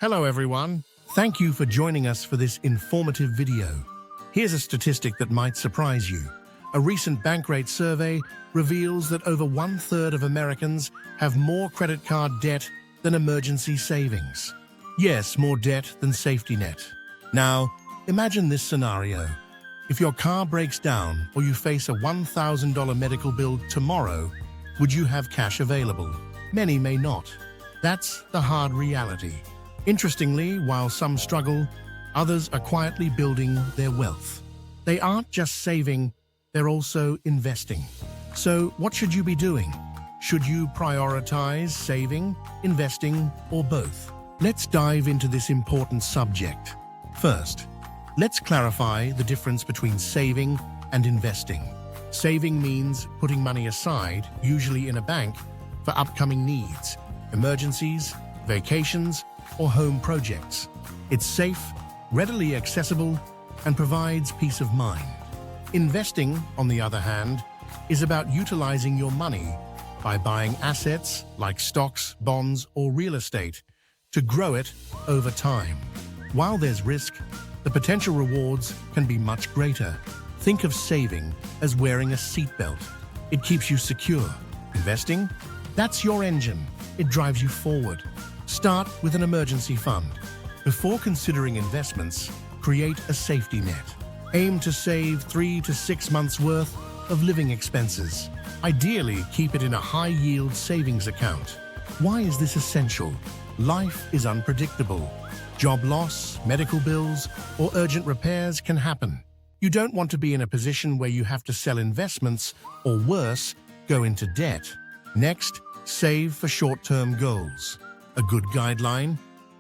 Hello everyone. Thank you for joining us for this informative video. Here's a statistic that might surprise you. A recent Bankrate survey reveals that over 1/3 of Americans have more credit card debt than emergency savings. Yes, more debt than safety net. Now, imagine this scenario. If your car breaks down or you face a $1,000 medical bill tomorrow, would you have cash available? Many may not. That's the hard reality. Interestingly, while some struggle, others are quietly building their wealth. They aren't just saving, they're also investing. So what should you be doing? Should you prioritize saving, investing, or both? Let's dive into this important subject. First, let's clarify the difference between saving and investing. Saving means putting money aside, usually in a bank, for upcoming needs, emergencies, vacations, or home projects. It's safe, readily accessible, and provides peace of mind. Investing, on the other hand, is about utilizing your money by buying assets like stocks, bonds, or real estate to grow it over time. While there's risk, the potential rewards can be much greater. Think of saving as wearing a seatbelt. It keeps you secure. Investing? That's your engine. It drives you forward. Start with an emergency fund. Before considering investments, create a safety net. Aim to save 3 to 6 months' worth of living expenses. Ideally, keep it in a high-yield savings account. Why is this essential? Life is unpredictable. Job loss, medical bills, or urgent repairs can happen. You don't want to be in a position where you have to sell investments, or worse, go into debt. Next, save for short-term goals. A good guideline: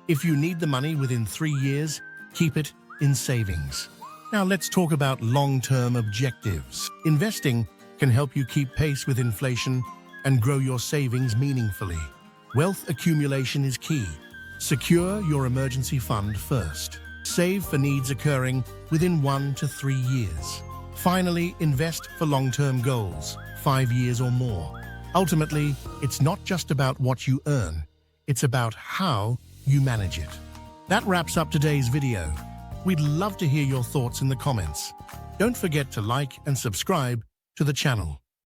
if you need the money within 3 years, keep it in savings. Now let's talk about long-term objectives. Investing can help you keep pace with inflation and grow your savings meaningfully. Wealth accumulation is key. Secure your emergency fund first. Save for needs occurring within 1 to 3 years. Finally, invest for long-term goals, 5 years or more. Ultimately, it's not just about what you earn, it's about how you manage it. That wraps up today's video. We'd love to hear your thoughts in the comments. Don't forget to like and subscribe to the channel.